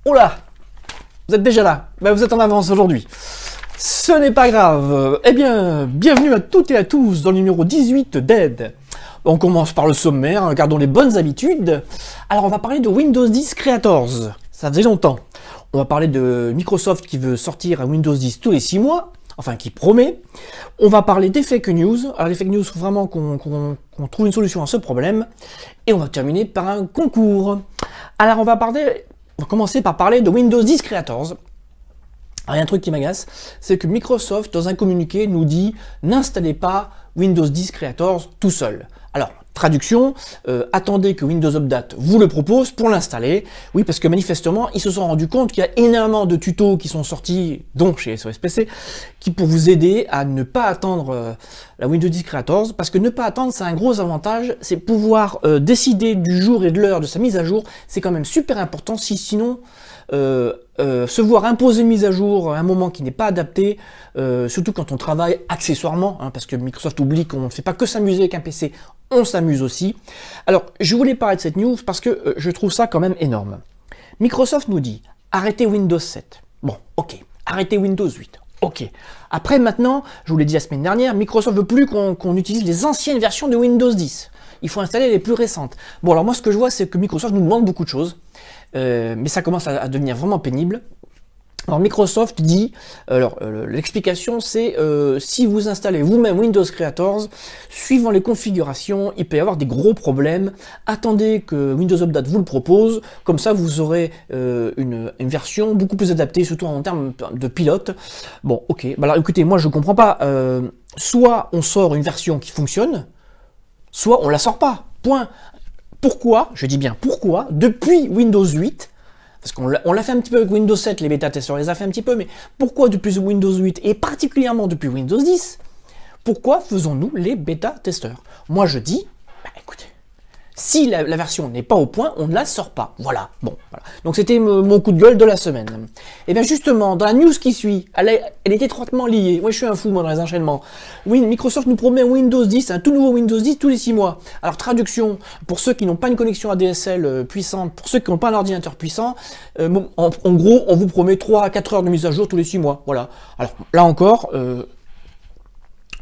Oh là, vous êtes déjà là. Ben, vous êtes en avance aujourd'hui. Ce n'est pas grave. Eh bien, bienvenue à toutes et à tous dans le numéro 18 d'Aide. On commence par le sommaire, gardons les bonnes habitudes. Alors, on va parler de Windows 10 Creators. Ça faisait longtemps. On va parler de Microsoft qui veut sortir un Windows 10 tous les 6 mois. Enfin, qui promet. On va parler des fake news. Alors, les fake news, il faut vraiment qu'on trouve une solution à ce problème. Et on va terminer par un concours. Alors, on va commencer par parler de Windows 10 Creators. Alors, il y a un truc qui m'agace, c'est que Microsoft, dans un communiqué, nous dit « N'installez pas Windows 10 Creators tout seul ». Alors, traduction, attendez que Windows Update vous le propose pour l'installer. Oui, parce que manifestement, ils se sont rendus compte qu'il y a énormément de tutos qui sont sortis, donc chez SOS PC, qui pour vous aider à ne pas attendre la Windows 10 Creators, parce que ne pas attendre, c'est un gros avantage, c'est pouvoir décider du jour et de l'heure de sa mise à jour, c'est quand même super important, sinon... se voir imposer une mise à jour à un moment qui n'est pas adapté, surtout quand on travaille accessoirement, hein, parce que Microsoft oublie qu'on ne fait pas que s'amuser avec un PC, on s'amuse aussi. Alors, je voulais parler de cette news parce que je trouve ça quand même énorme. Microsoft nous dit, arrêtez Windows 7. Bon, ok. Arrêtez Windows 8. Ok. Après, maintenant, je vous l'ai dit la semaine dernière, Microsoft veut plus qu'on utilise les anciennes versions de Windows 10. Il faut installer les plus récentes. Bon, alors moi, ce que je vois, c'est que Microsoft nous demande beaucoup de choses. Mais ça commence à devenir vraiment pénible. Alors Microsoft dit, l'explication c'est si vous installez vous-même Windows Creators, suivant les configurations, il peut y avoir des gros problèmes. Attendez que Windows Update vous le propose, comme ça vous aurez une version beaucoup plus adaptée, surtout en termes de pilote. Bon, ok. Bah alors écoutez, moi je comprends pas. Soit on sort une version qui fonctionne, soit on la sort pas. Point. Pourquoi, je dis bien pourquoi, depuis Windows 8, parce qu'on l'a fait un petit peu avec Windows 7, les bêta-testeurs les a fait un petit peu, mais pourquoi depuis Windows 8, et particulièrement depuis Windows 10, pourquoi faisons-nous les bêta-testeurs? Moi je dis, bah écoutez, si la version n'est pas au point, on ne la sort pas. Voilà, bon, voilà. Donc c'était mon coup de gueule de la semaine. Et bien justement, dans la news qui suit, elle est étroitement liée. Moi je suis un fou moi dans les enchaînements. Oui, Microsoft nous promet un Windows 10, un tout nouveau Windows 10 tous les 6 mois. Alors traduction, pour ceux qui n'ont pas une connexion ADSL puissante, pour ceux qui n'ont pas un ordinateur puissant, en gros, on vous promet 3 à 4 heures de mise à jour tous les 6 mois. Voilà. Alors là encore...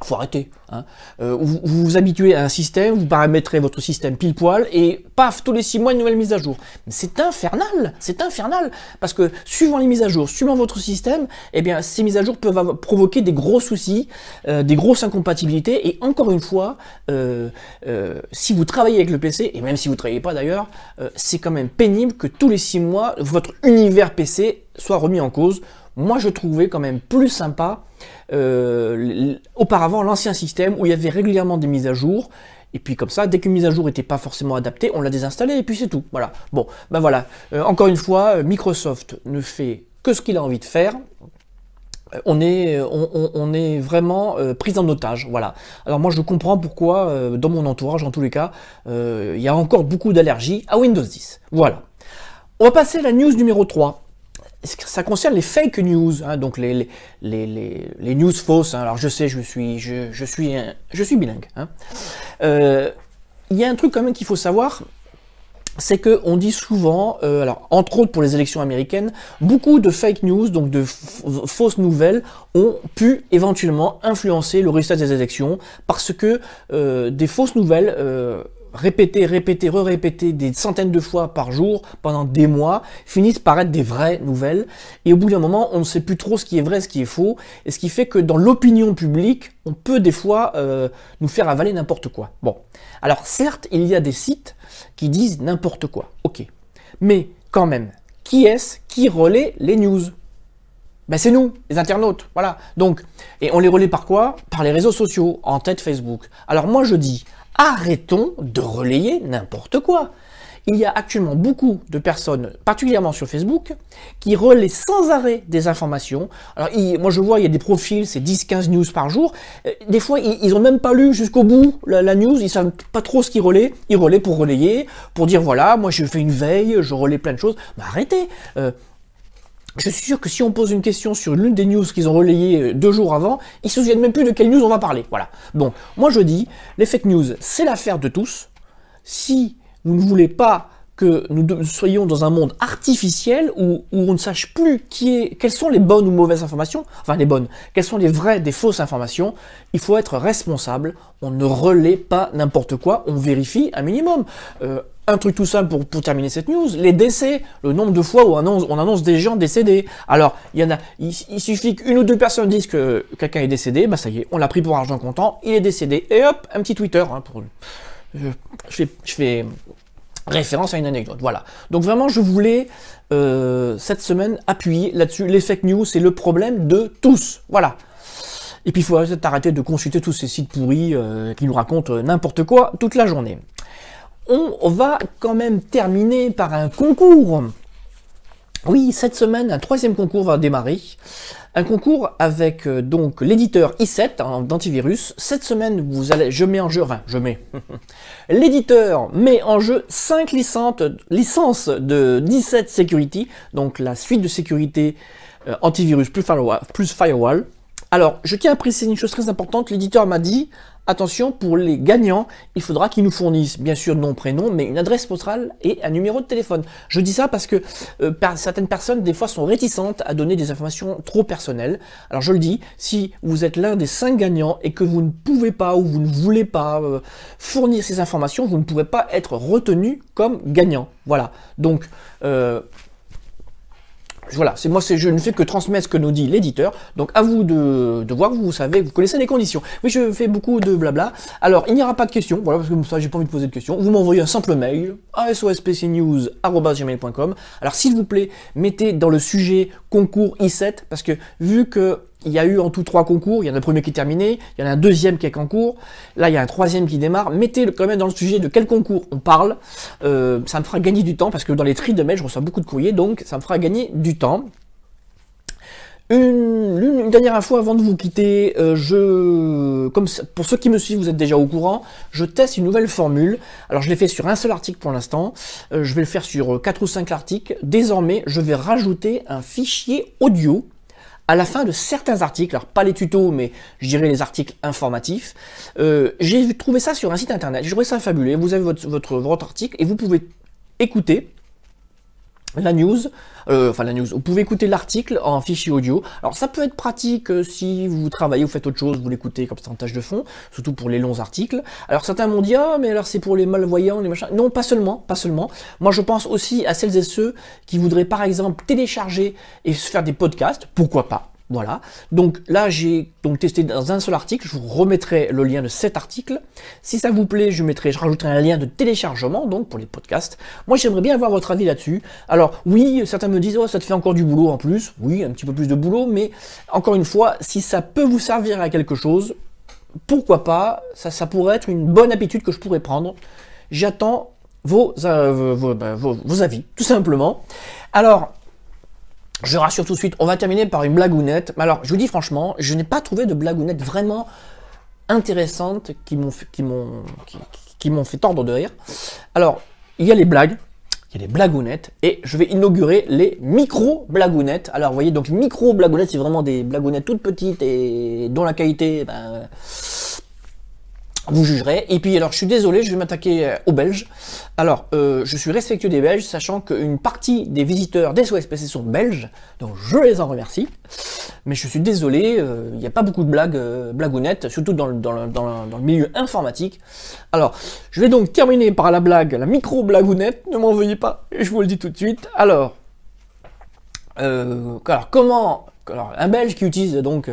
faut arrêter. Hein. Vous vous habituez à un système, vous paramétrez votre système pile poil et paf, tous les 6 mois une nouvelle mise à jour. Mais c'est infernal, parce que suivant les mises à jour, suivant votre système, eh bien ces mises à jour peuvent provoquer des gros soucis, des grosses incompatibilités. Et encore une fois, si vous travaillez avec le PC, et même si vous ne travaillez pas d'ailleurs, c'est quand même pénible que tous les 6 mois votre univers PC soit remis en cause. Moi, je trouvais quand même plus sympa auparavant l'ancien système où il y avait régulièrement des mises à jour. Et puis comme ça, dès qu'une mise à jour n'était pas forcément adaptée, on l'a désinstallée et puis c'est tout. Voilà. Bon, ben voilà. Encore une fois, Microsoft ne fait que ce qu'il a envie de faire. On est vraiment pris en otage. Voilà. Alors moi, je comprends pourquoi, dans mon entourage, en tous les cas, il y a encore beaucoup d'allergies à Windows 10. Voilà. On va passer à la news numéro 3. Ça concerne les fake news, hein, donc les news fausses. Hein. Alors je sais, je suis bilingue. Hein. Il y a un truc quand même qu'il faut savoir, c'est que on dit souvent, alors entre autres pour les élections américaines, beaucoup de fake news, donc de fausses nouvelles, ont pu éventuellement influencer le résultat des élections, parce que des fausses nouvelles répétées, re-répétées des centaines de fois par jour pendant des mois, finissent par être des vraies nouvelles. Et au bout d'un moment, on ne sait plus trop ce qui est vrai, ce qui est faux. Et ce qui fait que dans l'opinion publique, on peut des fois nous faire avaler n'importe quoi. Bon, alors certes, il y a des sites qui disent n'importe quoi. Ok. Mais quand même, qui est-ce qui relaie les news? Ben c'est nous, les internautes, voilà. Donc, et on les relaie par quoi? Par les réseaux sociaux, en tête Facebook. Alors moi je dis, arrêtons de relayer n'importe quoi. Il y a actuellement beaucoup de personnes, particulièrement sur Facebook, qui relaient sans arrêt des informations. Alors, moi je vois, il y a des profils, c'est 10-15 news par jour. Des fois, ils n'ont même pas lu jusqu'au bout la news, ils ne savent pas trop ce qu'ils relaient. Ils relaient pour relayer, pour dire voilà, moi je fais une veille, je relaie plein de choses. Mais arrêtez. Je suis sûr que si on pose une question sur l'une des news qu'ils ont relayées 2 jours avant, ils ne se souviennent même plus de quelle news on va parler. Voilà. Bon, moi je dis, les fake news, c'est l'affaire de tous. Si vous ne voulez pas que nous soyons dans un monde artificiel où on ne sache plus quelles sont les bonnes ou mauvaises informations, enfin les bonnes, quelles sont les vraies des fausses informations. Il faut être responsable, on ne relaie pas n'importe quoi, on vérifie un minimum. Un truc tout simple pour terminer cette news, les décès, le nombre de fois où on annonce des gens décédés. Alors, il suffit qu'une ou deux personnes disent que quelqu'un est décédé, bah ça y est, on l'a pris pour argent comptant, il est décédé, et hop, un petit Twitter, hein, je fais référence à une anecdote, voilà. Donc vraiment, je voulais, cette semaine, appuyer là-dessus, les fake news, c'est le problème de tous, voilà. Et puis il faut arrêter de consulter tous ces sites pourris qui nous racontent n'importe quoi toute la journée. On va quand même terminer par un concours. Oui, cette semaine, un troisième concours va démarrer. Un concours avec donc l'éditeur i7 d'antivirus. Cette semaine, l'éditeur met en jeu 5 licences de i7 Security, donc la suite de sécurité antivirus plus firewall. Alors, je tiens à préciser une chose très importante. L'éditeur m'a dit, attention, pour les gagnants, il faudra qu'ils nous fournissent, bien sûr, nom, prénom, mais une adresse postale et un numéro de téléphone. Je dis ça parce que certaines personnes, des fois, sont réticentes à donner des informations trop personnelles. Alors, je le dis, si vous êtes l'un des 5 gagnants et que vous ne pouvez pas ou vous ne voulez pas fournir ces informations, vous ne pourrez pas être retenu comme gagnant. Voilà. Donc, voilà, je ne fais que transmettre ce que nous dit l'éditeur, donc à vous de voir, vous savez, vous connaissez les conditions. Oui, je fais beaucoup de blabla. Alors, il n'y aura pas de questions, voilà, parce que ça, j'ai pas envie de poser de questions. Vous m'envoyez un simple mail à sospcnews@gmail.com. Alors, s'il vous plaît, mettez dans le sujet concours i7, parce que vu que il y a eu en tout 3 concours, il y en a un premier qui est terminé, il y en a un deuxième qui est en cours, là il y a un troisième qui démarre, mettez quand même dans le sujet de quel concours on parle, ça me fera gagner du temps, parce que dans les tris de mails je reçois beaucoup de courriers, donc ça me fera gagner du temps. Une dernière fois avant de vous quitter, comme pour ceux qui me suivent, vous êtes déjà au courant, je teste une nouvelle formule. Alors je l'ai fait sur un seul article pour l'instant, je vais le faire sur 4 ou 5 articles. Désormais, je vais rajouter un fichier audio à la fin de certains articles, alors pas les tutos, mais je dirais les articles informatifs. J'ai trouvé ça sur un site internet, j'ai trouvé ça fabuleux. Vous avez votre article et vous pouvez écouter la news, vous pouvez écouter l'article en fichier audio. Alors ça peut être pratique si vous travaillez ou faites autre chose, vous l'écoutez comme ça en tâche de fond, surtout pour les longs articles. Alors certains m'ont dit, ah mais alors c'est pour les malvoyants, les machins. Non, pas seulement. Moi je pense aussi à celles et ceux qui voudraient par exemple télécharger et se faire des podcasts, pourquoi pas. Voilà, donc là j'ai testé dans un seul article, je vous remettrai le lien de cet article. Si ça vous plaît, je rajouterai un lien de téléchargement, donc pour les podcasts. Moi j'aimerais bien avoir votre avis là-dessus. Alors oui, certains me disent, oh ça te fait encore du boulot en plus. Oui, un petit peu plus de boulot, mais encore une fois, si ça peut vous servir à quelque chose, pourquoi pas, ça pourrait être une bonne habitude que je pourrais prendre. J'attends vos avis, tout simplement. Alors, je rassure tout de suite, on va terminer par une blagounette. Alors, je vous dis franchement, je n'ai pas trouvé de blagounette vraiment intéressante qui m'ont fait tordre de rire. Alors, il y a les blagues, il y a les blagounettes, et je vais inaugurer les micro-blagounettes. Alors, vous voyez, donc micro-blagounettes, c'est vraiment des blagounettes toutes petites et dont la qualité, vous jugerez. Et puis alors je suis désolé, je vais m'attaquer aux Belges. Alors je suis respectueux des Belges, sachant qu'une partie des visiteurs des SOSPC sont belges, donc je les en remercie. Mais je suis désolé, il n'y a pas beaucoup de blagounettes, surtout dans le milieu informatique. Alors je vais donc terminer par la micro-blagounette, ne m'en veuillez pas, je vous le dis tout de suite. Alors un Belge qui utilise donc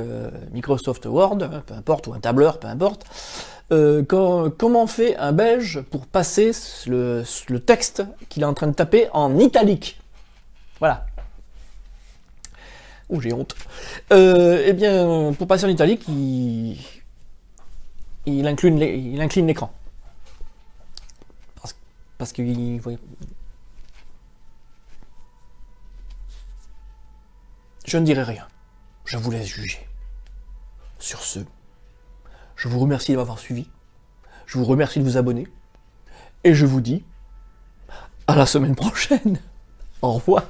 Microsoft Word, peu importe, ou un tableur, peu importe, comment fait un Belge pour passer le texte qu'il est en train de taper en italique? Voilà. Oh, j'ai honte. Eh bien, pour passer en italique, il incline l'écran. Parce qu'il... Je ne dirai rien. Je vous laisse juger. Sur ce, je vous remercie de m'avoir suivi. Je vous remercie de vous abonner. Et je vous dis à la semaine prochaine. Au revoir.